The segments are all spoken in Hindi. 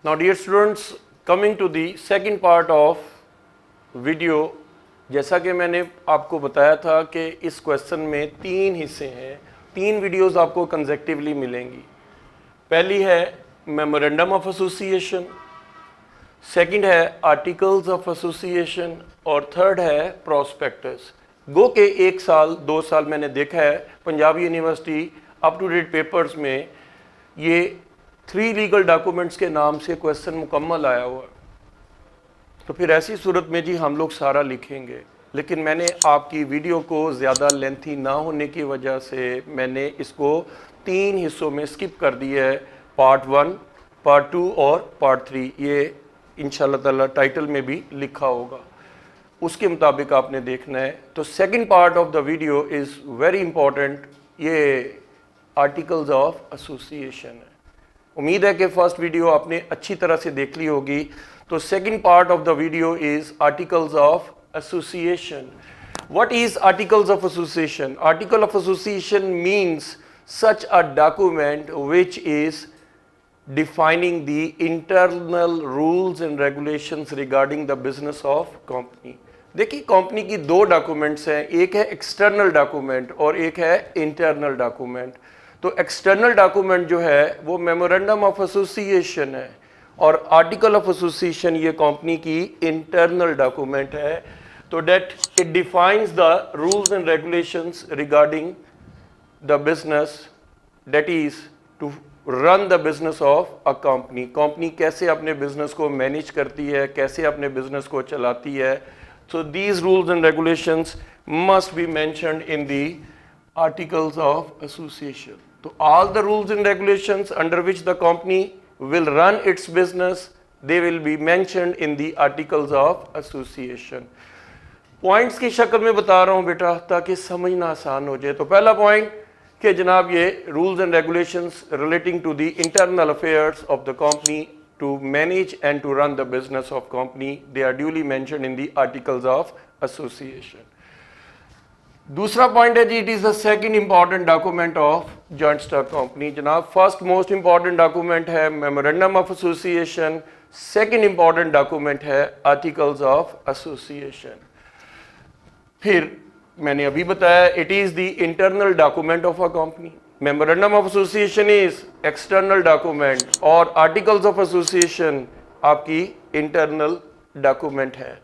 Now dear students, coming to the second part of video, जैसा कि मैंने आपको बताया था कि इस क्वेश्चन में 3 हिस्से हैं, 3 वीडियोस आपको कंसेक्टिवली मिलेंगी। पहली है मेमोरेंडम ऑफ एसोसिएशन, सेकंड है आर्टिकल्स ऑफ एसोसिएशन और थर्ड है प्रोस्पेक्टस। गो के 1 साल 2 साल मैंने देखा है Punjab university up to date papers में ये 3 लीगल डॉक्यूमेंट्स के नाम से क्वेश्चन मुकम्मल आया हुआ। तो फिर ऐसी सूरत में जी हम लोग सारा लिखेंगे, लेकिन मैंने आपकी वीडियो को ज़्यादा लेंथी ना होने की वजह से मैंने इसको 3 हिस्सों में स्किप कर दिया है, पार्ट 1, पार्ट 2 और पार्ट 3। ये इंशाल्लाह ताला टाइटल में भी लिखा होगा, उसके मुताबिक आपने देखना है। तो second part of the video is very important, ये आर्टिकल्स ऑफ एसोसिएशन है। उम्मीद है कि फर्स्ट वीडियो आपने अच्छी तरह से देख ली होगी। तो second part of the video is articles of association. What is articles of association? Article of association means such a document which is defining the internal rules and regulations regarding the business of company। देखिए कंपनी की 2 डॉक्यूमेंट्स हैं, एक है एक्सटर्नल डॉक्यूमेंट और एक है इंटरनल डॉक्यूमेंट। तो एक्सटर्नल डॉक्यूमेंट जो है वो मेमोरेंडम ऑफ एसोसिएशन है और आर्टिकल ऑफ एसोसिएशन ये कंपनी की इंटरनल डॉक्यूमेंट है। तो that it defines the rules and regulations regarding the business, that is to run the business of a company। Company कैसे अपने बिजनेस को मैनेज करती है, कैसे अपने बिजनेस को चलाती है। so these rules and regulations must be mentioned in the articles of association। तो all the rules and regulations under which the company will run its business, they will be mentioned in the articles of association। Points की शक्ल में बता रहा हूं बेटा ताकि समझना आसान हो जाए। तो पहला पॉइंट कि जनाब ये rules and regulations relating to the internal affairs of the company to manage and to run the business of company, they are duly mentioned in the articles of association. दूसरा पॉइंट है जी, it is the second important document of joint stock company. जनाब फर्स्ट मोस्ट इंपॉर्टेंट डॉक्यूमेंट है memorandum of association, second important document है आर्टिकल्स ऑफ एसोसिएशन। फिर मैंने अभी बताया it is the internal document of a company, memorandum of association is external document और आर्टिकल्स ऑफ एसोसिएशन आपकी इंटरनल डॉक्यूमेंट है।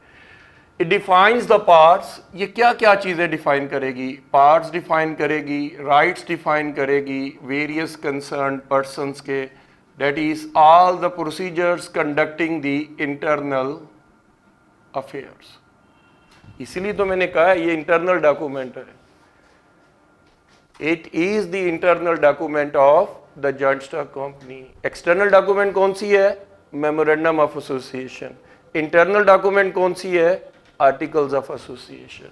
इट डिफाइंस द पार्ट्स, ये क्या क्या चीजें डिफाइन करेगी? पार्ट्स डिफाइन करेगी, राइट्स डिफाइन करेगी वेरियस कंसर्न पर्संस के, that is all the procedures conducting the internal affairs. इसीलिए तो मैंने कहा ये इंटरनल डॉक्यूमेंट है। It is the internal document of the joint stock company. External document कौन सी है? Memorandum of association. Internal document कौन सी है? Articles of association.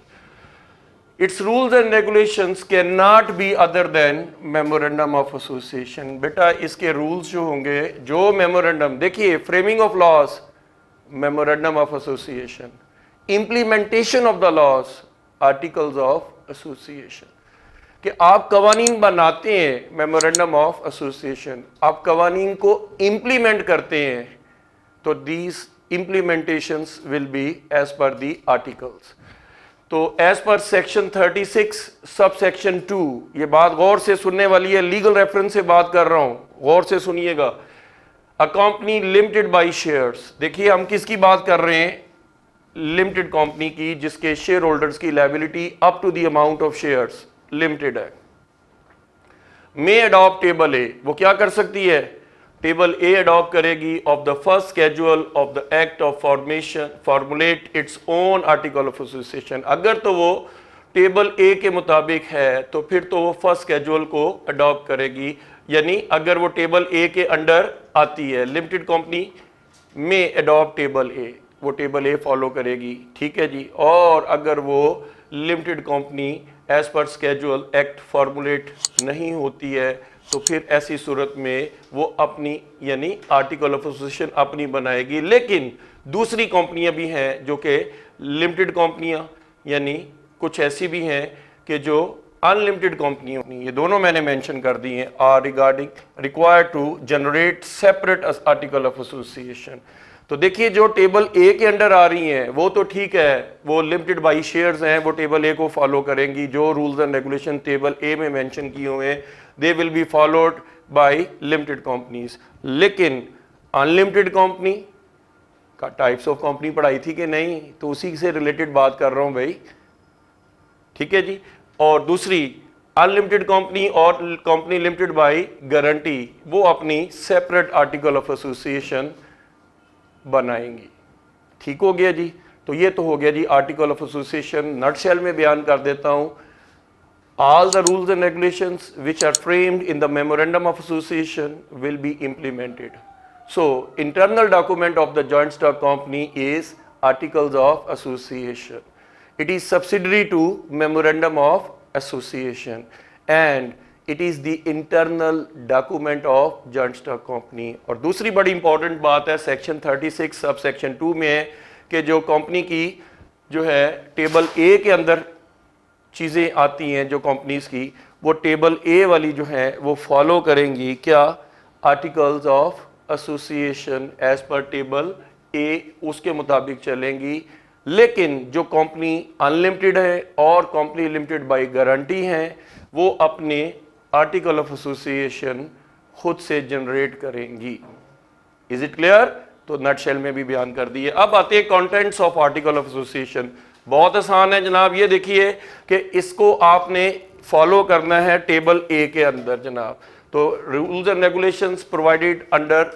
Its rules and regulations can not be other than memorandum of association. बेटा इसके रूल्स जो होंगे, जो मेमोरेंडम, देखिए framing of laws memorandum of association, implementation of the laws articles of association. कि आप कवानीन बनाते हैं मेमोरेंडम ऑफ एसोसिएशन, आप कवानीन को इम्प्लीमेंट करते हैं तो these implementations will be as per the articles. तो as per section 36 sub section 2, ये बात गौर से सुनने वाली है, लीगल रेफरेंस से बात कर रहा हूं, गौर से सुनिएगा। A company limited by shares, देखिए हम किसकी बात कर रहे हैं? लिमिटेड कंपनी की जिसके शेयर होल्डर्स की liability up to the amount of shares limited है। मे अडॉप्ट टेबल ए, वो क्या कर सकती है? टेबल ए अडॉप्ट करेगी of the first schedule of the act of formation formulate its own article of association. अगर तो वो टेबल ए के मुताबिक है तो फिर तो वो फर्स्ट स्केड्यूल को अडॉप्ट करेगी, यानी अगर वो टेबल ए के अंडर आती है, लिमिटेड कंपनी मे अडॉप्ट टेबल ए, वो टेबल ए फॉलो करेगी, ठीक है जी। और अगर वो limited company as per schedule act formulate नहीं होती है तो फिर ऐसी सूरत में वो अपनी यानी आर्टिकल ऑफ एसोसिएशन अपनी बनाएगी। लेकिन दूसरी कंपनियां भी हैं जो कि लिमिटेड कंपनियां, यानी कुछ ऐसी भी हैं कि जो अनलिमिटेड कंपनी, ये दोनों मैंने मेंशन कर दी हैं, are required to generate separate article of association. तो देखिए जो टेबल ए के अंडर आ रही हैं वो तो ठीक है, वो लिमिटेड बाई शेयर्स हैं, वो टेबल ए को फॉलो करेंगी। जो रूल्स एंड रेगुलेशन टेबल ए में मेंशन किए हुए हैं they will be followed by limited companies. लेकिन अनलिमिटेड कंपनी का टाइप्स ऑफ कंपनी पढ़ाई थी कि नहीं, तो उसी से रिलेटेड बात कर रहा हूं भाई, ठीक है जी। और दूसरी अनलिमिटेड कंपनी और कंपनी लिमिटेड बाय गारंटी, वो अपनी सेपरेट आर्टिकल ऑफ एसोसिएशन बनाएंगी। ठीक हो गया जी। तो ये तो हो गया जी आर्टिकल ऑफ एसोसिएशन। नटशेल में बयान कर देता हूं, all the rules and regulations which are framed in the memorandum of association will be implemented. So internal document of the joint stock company is articles of association. It is subsidiary to memorandum of association and it is the internal document of joint stock company. और दूसरी बड़ी इंपॉर्टेंट बात है सेक्शन 36 सब सेक्शन 2 में है कि जो कंपनी की जो है टेबल ए के अंदर चीज़ें आती हैं जो कंपनीज की, वो टेबल ए वाली जो है वो फॉलो करेंगी क्या, articles of association as per table A, उसके मुताबिक चलेंगी। लेकिन जो कंपनी अनलिमिटेड है और कंपनी लिमिटेड बाय गारंटी हैं वो अपने आर्टिकल ऑफ एसोसिएशन खुद से जनरेट करेंगी। Is it clear? तो नटशेल में भी बयान कर दिए। अब आते हैं contents of article of association. बहुत आसान है जनाब, ये देखिए कि इसको आपने फॉलो करना है टेबल ए के अंदर जनाब। तो rules and regulations provided under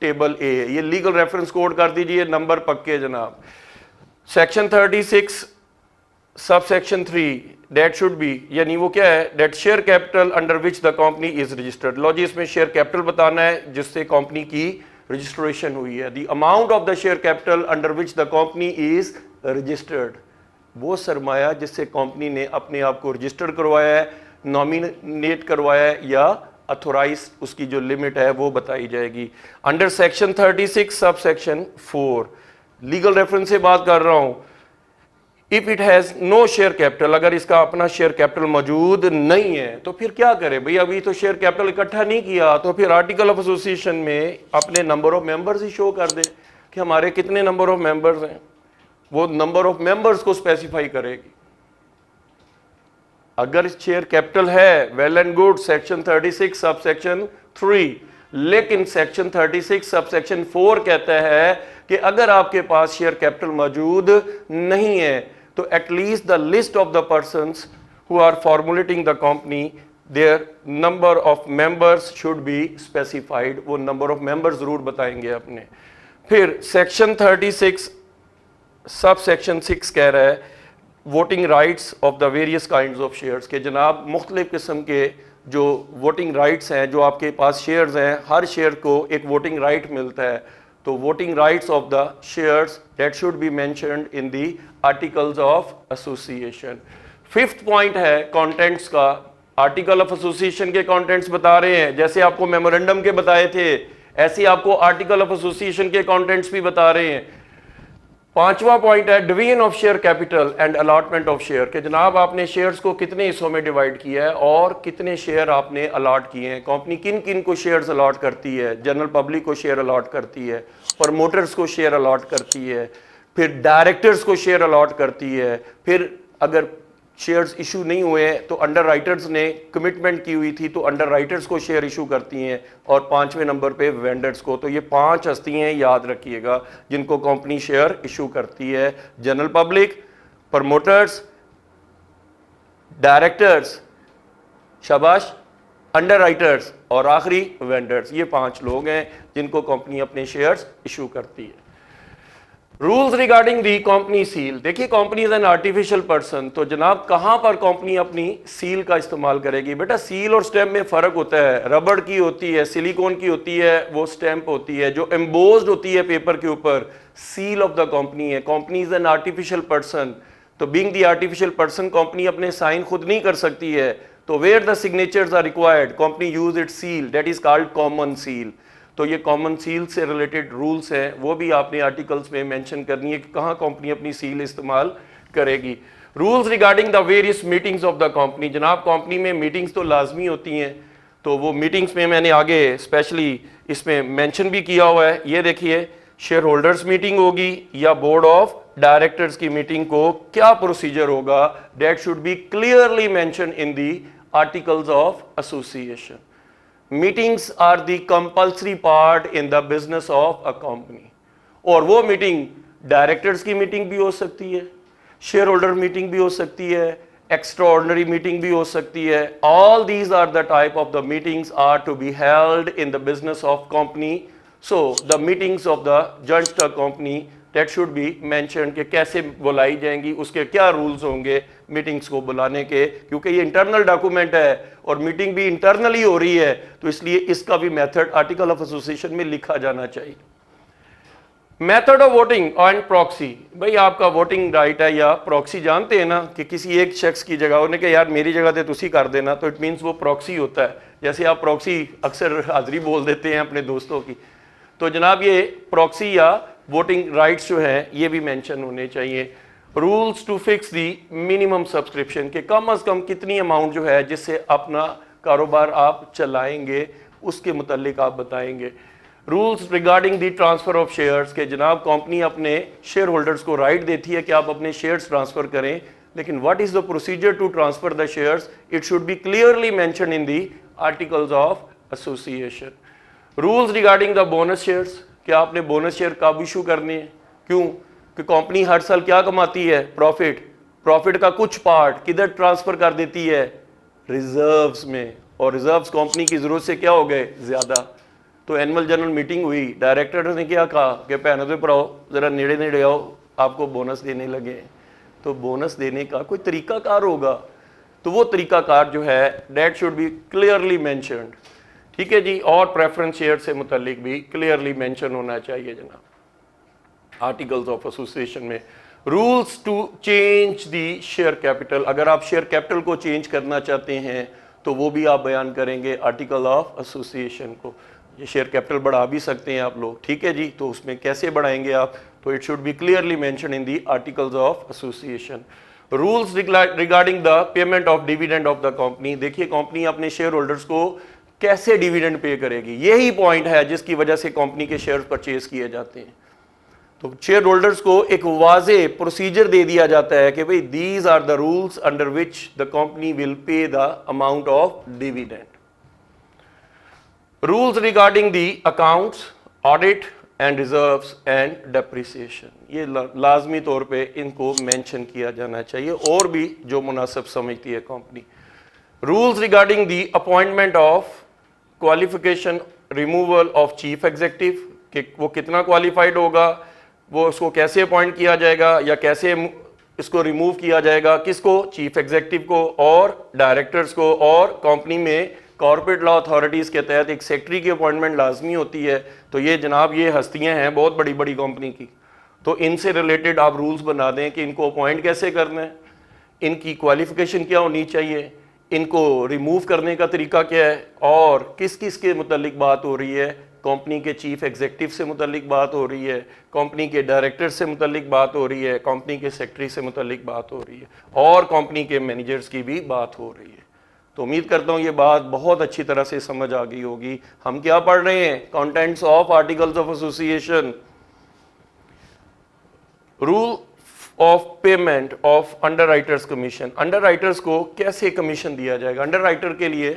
table A, ये लीगल रेफरेंस कोड कर दीजिए, नंबर पक्के जनाब। Section 36 sub section 3 date should be, यानी वो क्या है, that share capital under which the company is registered. लो जी, इसमें शेयर कैपिटल बताना है जिससे कंपनी की रजिस्ट्रेशन हुई है। The amount of the share capital under which the company is registered, वो सरमाया जिससे कंपनी ने अपने आप को रजिस्टर करवाया है, नॉमिनेट करवाया है या अथोराइज, उसकी जो लिमिट है वो बताई जाएगी। Under section 36 sub section 4 legal reference से बात कर रहा हूं। If it has no share capital, अगर इसका अपना शेयर कैपिटल मौजूद नहीं है तो फिर क्या करे भाई, अभी तो शेयर कैपिटल इकट्ठा नहीं किया, तो फिर आर्टिकल ऑफ एसोसिएशन में अपने number of members he show कर दे कि हमारे कितने नंबर ऑफ मेंबर्स हैं, वो नंबर ऑफ मेंबर्स को स्पेसिफाई करेगी। अगर शेयर कैपिटल है well and good, section 36 sub section 3, लेकिन सेक्शन 36 सब सेक्शन 4 कहता है कि अगर आपके पास शेयर कैपिटल मौजूद नहीं है तो at least the list of the persons who are formulating the company, their number of members should be specified, वो नंबर ऑफ मेंबर्स जरूर बताएंगे अपने। फिर सेक्शन 36 सब सेक्शन 6 कह रहा है voting rights of the various kinds of shares, के जनाब मुख्तलिफ किस्म के जो वोटिंग राइट्स हैं, जो आपके पास शेयर्स हैं, हर शेयर को एक वोटिंग राइट मिलता है। तो voting rights of the shares that should B mentioned in the articles of association. Fifth point है कंटेंट्स का। आर्टिकल ऑफ एसोसिएशन के कंटेंट्स बता रहे हैं, जैसे आपको मेमोरेंडम के बताए थे ऐसे आपको आर्टिकल ऑफ एसोसिएशन के कंटेंट्स भी बता रहे हैं। पांचवा पॉइंट है division of share capital and allotment of share, के जनाब आपने शेयर्स को कितने हिस्सों में डिवाइड किया है और कितने शेयर आपने अलॉट किए हैं। कंपनी किन किन को शेयर्स अलॉट करती है, जनरल पब्लिक को शेयर अलॉट करती है, प्रमोटर्स को शेयर अलॉट करती है, फिर डायरेक्टर्स को शेयर अलॉट करती है, फिर अगर शेयर्स इशू नहीं हुए तो अंडर राइटर्स ने कमिटमेंट की हुई थी तो अंडर राइटर्स को शेयर इशू करती हैं, और पांचवें नंबर पे वेंडर्स को। तो ये 5 हस्तियां याद रखिएगा जिनको कंपनी शेयर इशू करती है, जनरल पब्लिक, प्रमोटर्स, डायरेक्टर्स, शाबाश, अंडर राइटर्स और आखिरी वेंडर्स। ये 5 लोग हैं जिनको कंपनी अपने शेयर्स इशू करती है। Rules regarding the company seal, देखिए company is an artificial person, तो जनाब कहां पर कंपनी अपनी सील का इस्तेमाल करेगी। बेटा सील और स्टैंप में फर्क होता है, रबड़ की होती है, सिलिकॉन की होती है, वो स्टैंप होती है। जो एम्बोज्ड होती है पेपर के ऊपर, सील ऑफ द कंपनी है। Company is an artificial person, तो being the artificial person company अपने साइन खुद नहीं कर सकती है, तो where the signatures are required company use it seal, that is called common seal. तो ये कॉमन सील से रिलेटेड रूल्स हैं, वो भी आपने आर्टिकल्स में मेंशन करनी है कि कहाँ कंपनी अपनी सील इस्तेमाल करेगी। Rules regarding the various meetings of the company, जनाब कंपनी में मीटिंग्स तो लाजमी होती हैं, तो वो मीटिंग्स में मैंने आगे स्पेशली इसमें मेंशन भी किया हुआ है। ये देखिए, शेयर होल्डर्स मीटिंग होगी या बोर्ड ऑफ डायरेक्टर्स की मीटिंग को क्या प्रोसीजर होगा, that should be clearly mention in the articles of association. Meetings are the compulsory part in the business of a company, और वो मीटिंग डायरेक्टर्स की मीटिंग भी हो सकती है, शेयर होल्डर मीटिंग भी हो सकती है, एक्स्ट्राऑर्डिनरी मीटिंग भी हो सकती है। All these are the type of the meetings are to be held in the business of company. So the meetings of the joint stock company that should be mention कि कैसे बुलाई जाएंगी, उसके क्या रूल्स होंगे मीटिंग्स को बुलाने के, क्योंकि ये इंटरनल डॉक्यूमेंट है और मीटिंग भी इंटरनली हो रही है, तो इसलिए इसका भी मेथड आर्टिकल ऑफ एसोसिएशन में लिखा जाना चाहिए। Method of voting and proxy, भाई आपका वोटिंग राइट है या प्रॉक्सी जानते हैं ना, कि किसी एक शख्स की जगह उन्हें कहा यार मेरी जगह तो तुसी कर देना, तो इट मीन्स वो प्रॉक्सी होता है। जैसे आप प्रॉक्सी अक्सर हाजिरी बोल देते हैं अपने दोस्तों की, तो जनाब ये प्रॉक्सी या वोटिंग राइट्स जो है ये भी मेंशन होने चाहिए। Rules to fix the minimum subscription, के कम अज कम कितनी अमाउंट जो है जिससे अपना कारोबार आप चलाएंगे उसके मुतालिक आप बताएंगे। Rules regarding the transfer of shares, के जनाब कंपनी अपने शेयर होल्डर्स को राइट देती है कि आप अपने शेयर्स ट्रांसफर करें, लेकिन what is the procedure to transfer the shares, it should be clearly mention in the articles of association. Rules regarding the bonus shares, क्या आपने बोनस शेयर कब इशू करने हैं, क्यों कि कंपनी हर साल क्या कमाती है, प्रॉफिट, प्रॉफिट का कुछ पार्ट किधर ट्रांसफर कर देती है, रिजर्व्स में, और रिजर्व्स कंपनी की जरूरत से क्या हो गए ज्यादा। तो एनुअल जनरल मीटिंग हुई, डायरेक्टर ने क्या कहा कि भैनों दे भराओ जरा नेड़े नेड़े आओ, आपको बोनस देने लगे। तो बोनस देने का कोई तरीकाकार होगा, तो वो तरीकाकार जो है that should be clearly mentioned, ठीक है जी। और प्रेफरेंस शेयर से मुतालिक भी क्लियरली मेंशन होना चाहिए जनाब आर्टिकल्स ऑफ एसोसिएशन में। Rules to change the share capital, अगर आप शेयर कैपिटल को चेंज करना चाहते हैं तो वो भी आप बयान करेंगे आर्टिकल ऑफ एसोसिएशन को। ये शेयर कैपिटल बढ़ा भी सकते हैं आप लोग, ठीक है जी, तो उसमें कैसे बढ़ाएंगे आप, तो it should be clearly mention in the articles of association. Rules regarding the payment of dividend of the company, देखिए कंपनी अपने शेयर होल्डर्स को कैसे डिविडेंड पे करेगी, यही पॉइंट है जिसकी वजह से कंपनी के शेयर परचेज किए जाते हैं। तो शेयर होल्डर्स को एक वाजे प्रोसीजर दे दिया जाता है कि भाई these are the rules under which the company will pay the amount of dividend. Rules regarding the accounts, audit and reserves and depreciation, ये लाजमी तौर पे इनको मेंशन किया जाना चाहिए, और भी जो मुनासिब समझती है company. Rules regarding the appointment of qualification removal of chief executive, कि वो कितना क्वालिफाइड होगा, वो उसको कैसे अपॉइंट किया जाएगा या कैसे इसको रिमूव किया जाएगा, किसको, चीफ एग्जीक्यूटिव को और डायरेक्टर्स को। और कंपनी में कॉर्पोरेट लॉ अथॉरिटीज़ के तहत एक सेक्रेटरी की अपॉइंटमेंट लाजमी होती है, तो ये जनाब ये हस्तियां हैं बहुत बड़ी बड़ी कंपनी की, तो इनसे रिलेटेड आप रूल्स बना दें कि इनको अपॉइंट कैसे करना है, इनकी क्वालिफिकेशन क्या होनी चाहिए, इनको रिमूव करने का तरीका क्या है, और किस किस के मुतालिक बात हो रही है, कंपनी के चीफ एग्जीक्यूटिव से मुतालिक बात हो रही है, कंपनी के डायरेक्टर से मुतालिक बात हो रही है, कंपनी के सेक्रेटरी से मुतालिक बात हो रही है, और कंपनी के मैनेजर्स की भी बात हो रही है। तो उम्मीद करता हूँ ये बात बहुत अच्छी तरह से समझ आ गई होगी। हम क्या पढ़ रहे हैं, contents of articles of association. Rule of payment of underwriters commission, underwriters को कैसे कमीशन दिया जाएगा। अंडरराइटर के लिए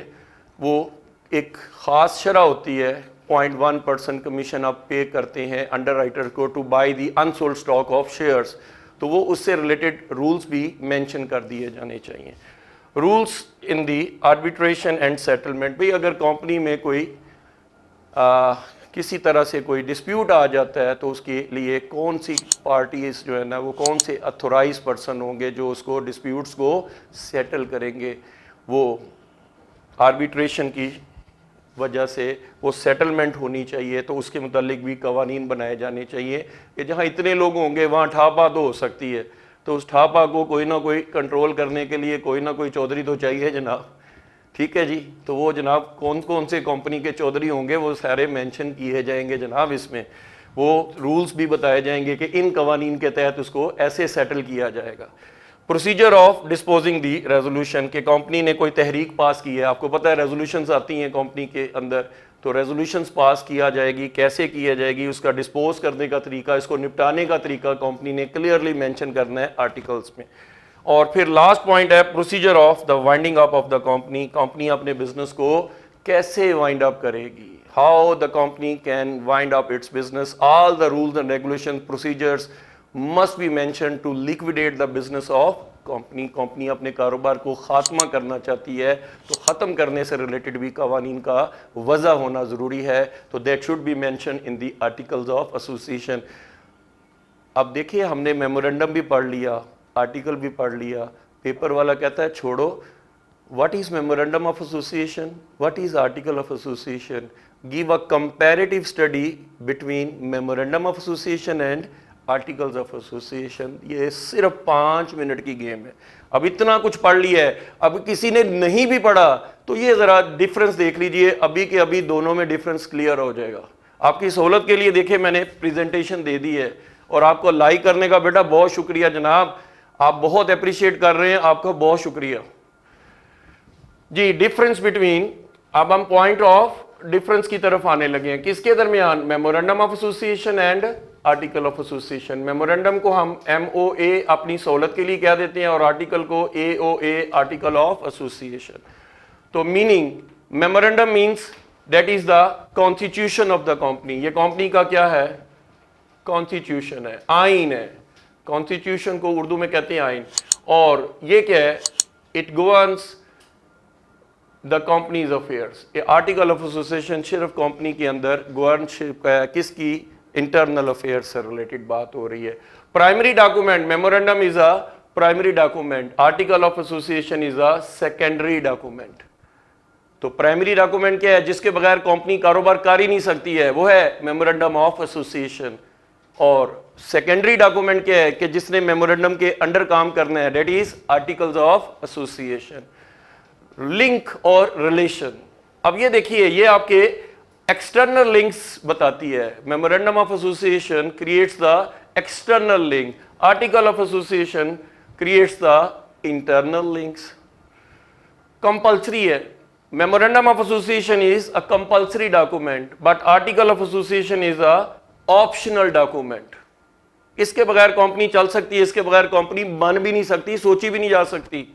वो एक खास शरह होती है, 0.1% कमीशन आप पे करते हैं अंडरराइटर को to buy the unsold stock of shares, तो वो उससे रिलेटेड रूल्स भी मेंशन कर दिए जाने चाहिए। Rules in the arbitration and settlement, भाई अगर कंपनी में कोई किसी तरह से कोई डिस्प्यूट आ जाता है तो उसके लिए कौन सी पार्टीज जो है ना, वो कौन से अथोराइज पर्सन होंगे जो उसको डिस्प्यूट्स को सेटल करेंगे, वो आर्बिट्रेशन की वजह से वो सेटलमेंट होनी चाहिए, तो उसके मुतालिक भी कवानीन बनाए जाने चाहिए कि जहाँ इतने लोग होंगे वहाँ ठापा तो हो सकती है, तो उस ठापा को कोई ना कोई कंट्रोल करने के लिए कोई ना कोई चौधरी तो चाहिए जनाब, ठीक है जी। तो वो जनाब कौन कौन से कंपनी के चौधरी होंगे वो सारे मेंशन किए जाएंगे जनाब, इसमें वो रूल्स भी बताए जाएंगे कि इन कवानीन के तहत उसको ऐसे सेटल किया जाएगा। Procedure of disposing the resolution के कंपनी ने कोई तहरीक पास की है, आपको पता है रेजोल्यूशंस आती हैं कंपनी के अंदर, तो रेजोल्यूशंस पास किया जाएगी, कैसे किया जाएगी, उसका डिस्पोज करने का तरीका, इसको निपटाने का तरीका कंपनी ने क्लियरली मेंशन करना है आर्टिकल्स में। और फिर लास्ट पॉइंट है procedure of the winding up of the company, company अपने बिजनेस को कैसे वाइंड अप करेगी, how the company can wind up its business, all the rules and regulation procedures must be mention to liquidate the business of company. Company अपने कारोबार को खात्मा करना चाहती है तो ख़त्म करने से रिलेटेड भी कवानीन का वजह होना ज़रूरी है, तो that should be mention in the articles of association. अब देखिए हमने मेमोरेंडम भी पढ़ लिया, आर्टिकल भी पढ़ लिया, पेपर वाला कहता है छोड़ो, what is memorandum of association, what is article of association, give a comparative study between memorandum of association and articles of association. ये सिर्फ 5 मिनट की गेम है। अब इतना कुछ पढ़ लिया है, अब किसी ने नहीं भी पढ़ा तो ये जरा डिफरेंस देख लीजिए, अभी के अभी दोनों में डिफरेंस क्लियर हो जाएगा। आपकी सहूलत के लिए देखिए मैंने प्रेजेंटेशन दे दी है, और आपको लाइक करने का बेटा बहुत शुक्रिया जनाब, आप बहुत अप्रिशिएट कर रहे हैं, आपका बहुत शुक्रिया जी। डिफरेंस बिटवीन, अब हम पॉइंट ऑफ डिफरेंस की तरफ आने लगे हैं, किसके दरमियान, memorandum of association and article of association. Memorandum को हम MOA अपनी सहूलत के लिए कह देते हैं और आर्टिकल को AOA आर्टिकल ऑफ एसोसिएशन। तो meaning, memorandum means that is the constitution of the company, ये कंपनी का क्या है, कॉन्स्टिट्यूशन है, आइन है, कॉन्स्टिट्यूशन को उर्दू में कहते हैं आइन। और ये क्या है, it governs the companies affairs. ये आर्टिकल ऑफ एसोसिएशन सिर्फ कंपनी के अंदर गवर्नशिप है, किसकी, इंटरनल अफेयर्स से रिलेटेड बात हो रही है। Primary document, memorandum is a primary document, article of association is a secondary document. तो प्राइमरी डॉक्यूमेंट क्या है, जिसके बगैर कंपनी कारोबार कर ही नहीं सकती है, वो है मेमोरेंडम ऑफ एसोसिएशन। और सेकेंडरी डॉक्यूमेंट क्या है कि जिसने मेमोरेंडम के अंडर काम करना है, that is articles of association. Link और रिलेशन, अब ये देखिए ये आपके एक्सटर्नल लिंक्स बताती है। Memorandum of association creates the external link, article of association creates the internal links. Compulsory है, memorandum of association is a compulsory document but article of association is a optional document. इसके बगैर कंपनी चल सकती है, इसके बगैर कंपनी बन भी नहीं सकती, सोची भी नहीं जा सकती।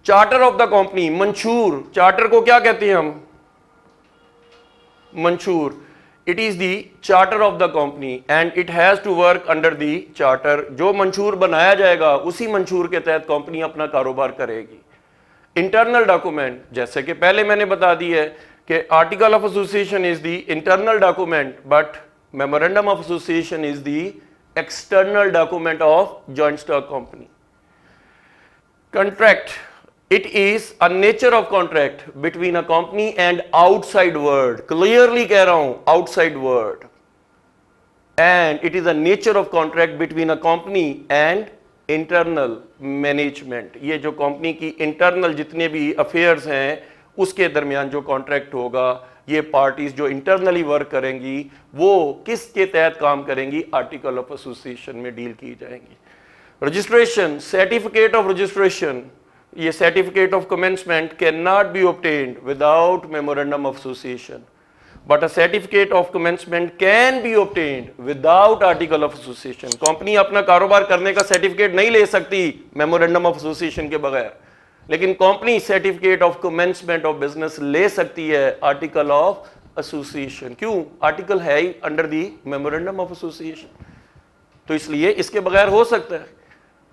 चार्टर ऑफ द कंपनी, मंशूर, चार्टर को क्या कहते हैं हम, मंशूर, it is the charter of the company and it has to work under the charter. जो मंशूर बनाया जाएगा उसी मंशूर के तहत कंपनी अपना कारोबार करेगी। इंटरनल डॉक्यूमेंट, जैसे कि पहले मैंने बता दी है कि article of association is the internal document but memorandum of association is the external document of joint stock company. Contract, it is a nature of contract between a company and outside world, clearly कह रहा हूं outside world, and it is a nature of contract between a company and internal management। ये जो कंपनी की इंटरनल जितने भी अफेयर्स हैं उसके दरमियान जो कॉन्ट्रैक्ट होगा, ये पार्टीज जो इंटरनली वर्क करेंगी वो किसके तहत काम करेंगी, आर्टिकल ऑफ एसोसिएशन में डील की जाएंगी। रजिस्ट्रेशन, सर्टिफिकेट ऑफ रजिस्ट्रेशन, ये certificate of commencement can not B obtained without memorandum of association but a certificate of commencement can be obtained without article of association. Company अपना कारोबार करने का सर्टिफिकेट नहीं ले सकती मेमोरेंडम ऑफ एसोसिएशन के बगैर, लेकिन company certificate of commencement of business ले सकती है आर्टिकल ऑफ एसोसिएशन। क्यों, आर्टिकल है ही under the memorandum of association, तो इसलिए इसके बगैर हो सकता है।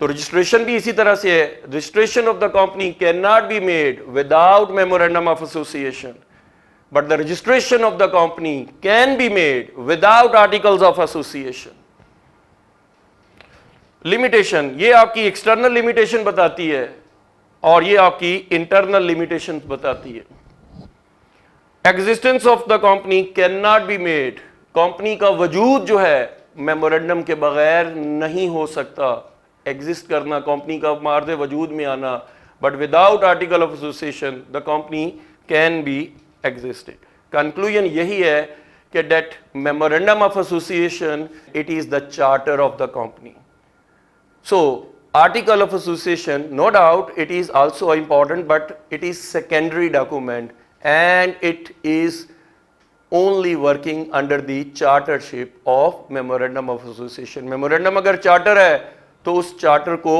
तो रजिस्ट्रेशन भी इसी तरह से है, registration of the company can not be made without memorandum of association but the registration of the company can be made without articles of association. Limitation, ये आपकी एक्सटर्नल लिमिटेशन बताती है और ये आपकी इंटरनल लिमिटेशन बताती है। Existence of the company can not be made, company का वजूद जो है मेमोरेंडम के बगैर नहीं हो सकता। एग्जिस्ट करना, कंपनी का मार्ज वजूद में आना, but without article of association the company can be existed. Conclusion यही है कि that memorandum of association it is the charter of the company. So Article of association, no doubt it is also important, but it is secondary document and it is only working under the chartership of memorandum of association. Memorandum अगर चार्टर है तो उस चार्टर को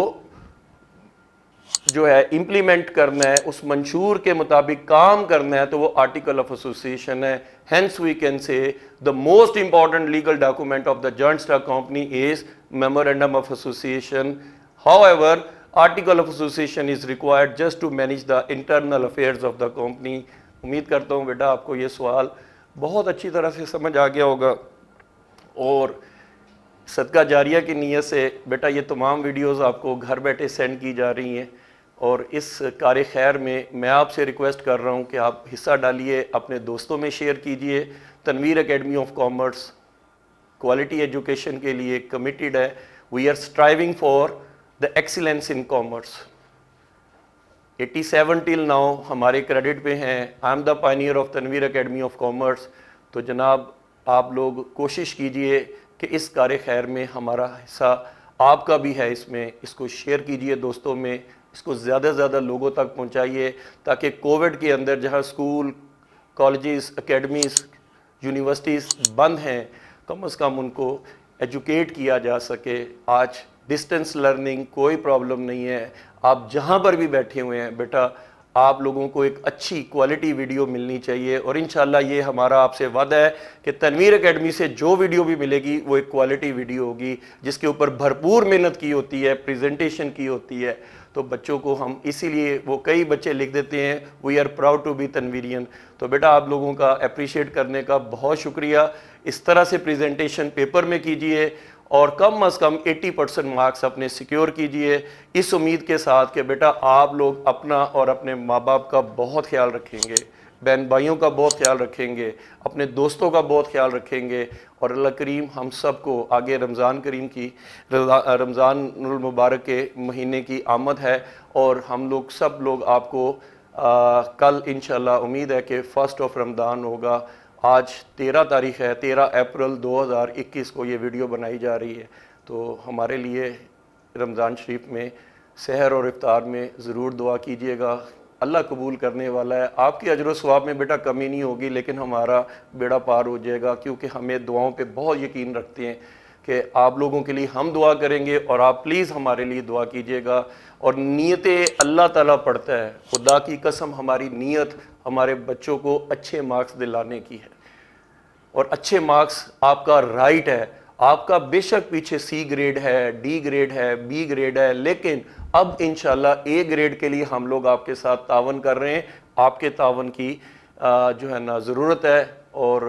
जो है इंप्लीमेंट करना है, उस मंशूर के मुताबिक काम करना है, तो वो आर्टिकल ऑफ एसोसिएशन है. Hence we can say the most important legal document of the joint stock company is memorandum of association. However, article of association is required just to manage the internal affairs of the company. उम्मीद करता हूँ बेटा आपको ये सवाल बहुत अच्छी तरह से समझ आ गया होगा और सदका जारिया की नीयत से बेटा ये तमाम वीडियोस आपको घर बैठे सेंड की जा रही हैं और इस कार्य खैर में मैं आपसे रिक्वेस्ट कर रहा हूँ कि आप हिस्सा डालिए, अपने दोस्तों में शेयर कीजिए. Tanveer academy of commerce quality education के लिए कमिटेड है. We are striving for the excellence in commerce. 87 till now हमारे क्रेडिट पे हैं. I am the pioneer of Tanveer academy of commerce. तो जनाब आप लोग कोशिश कीजिए कि इस कार्य खैर में हमारा हिस्सा आपका भी है, इसमें इसको शेयर कीजिए दोस्तों में, इसको ज़्यादा से ज़्यादा लोगों तक पहुंचाइए ताकि कोविड के अंदर जहां स्कूल, कॉलेजेस, एकेडमीज़, यूनिवर्सिटीज़ बंद हैं, कम से कम उनको एजुकेट किया जा सके. आज डिस्टेंस लर्निंग कोई प्रॉब्लम नहीं है. आप जहां पर भी बैठे हुए हैं बेटा आप लोगों को एक अच्छी क्वालिटी वीडियो मिलनी चाहिए और इंशाल्लाह ये हमारा आपसे वादा है कि तनवीर एकेडमी से जो वीडियो भी मिलेगी वो एक क्वालिटी वीडियो होगी जिसके ऊपर भरपूर मेहनत की होती है, प्रेजेंटेशन की होती है. तो बच्चों को हम इसीलिए, वो कई बच्चे लिख देते हैं we are proud to be Tanveerian. तो बेटा आप लोगों का अप्रिशिएट करने का बहुत शुक्रिया. इस तरह से प्रेजेंटेशन पेपर में कीजिए और कम से कम 80% मार्क्स अपने सिक्योर कीजिए, इस उम्मीद के साथ कि बेटा आप लोग अपना और अपने माँ बाप का बहुत ख्याल रखेंगे, बहन भाइयों का बहुत ख्याल रखेंगे, अपने दोस्तों का बहुत ख्याल रखेंगे और अल्लाह करीम हम सबको आगे रमज़ान करीम की, रमज़ानुल मुबारक के महीने की आमद है और हम लोग सब लोग आपको कल इंशाल्लाह उम्मीद है कि 1 रमज़ान होगा. आज 13 तारीख़ है, 13 अप्रैल 2021 को ये वीडियो बनाई जा रही है. तो हमारे लिए रमज़ान शरीफ में सहर और इफ्तार में ज़रूर दुआ कीजिएगा. अल्लाह कबूल करने वाला है. आपकी अजर व सवाब में बेटा कमी नहीं होगी लेकिन हमारा बेड़ा पार हो जाएगा क्योंकि हमें दुआओं पे बहुत यकीन रखते हैं कि आप लोगों के लिए हम दुआ करेंगे और आप प्लीज़ हमारे लिए दुआ कीजिएगा. और नीयतें अल्लाह ताला पढ़ता है. खुदा की कसम हमारी नीयत हमारे बच्चों को अच्छे मार्क्स दिलाने की है और अच्छे मार्क्स आपका राइट है. आपका बेशक पीछे C ग्रेड है, D ग्रेड है, B ग्रेड है, लेकिन अब इंशाल्लाह A ग्रेड के लिए हम लोग आपके साथ तावन कर रहे हैं. आपके तावन की जो है ना ज़रूरत है और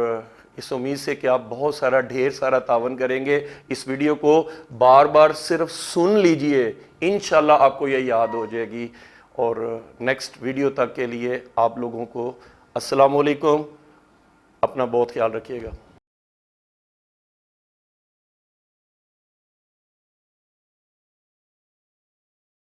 इस उम्मीद से कि आप बहुत सारा ढेर सारा तावन करेंगे. इस वीडियो को बार बार सिर्फ सुन लीजिए, इंशाल्लाह आपको ये याद हो जाएगी. और नेक्स्ट वीडियो तक के लिए आप लोगों को अस्सलाम वालेकुम. अपना बहुत ख्याल रखिएगा.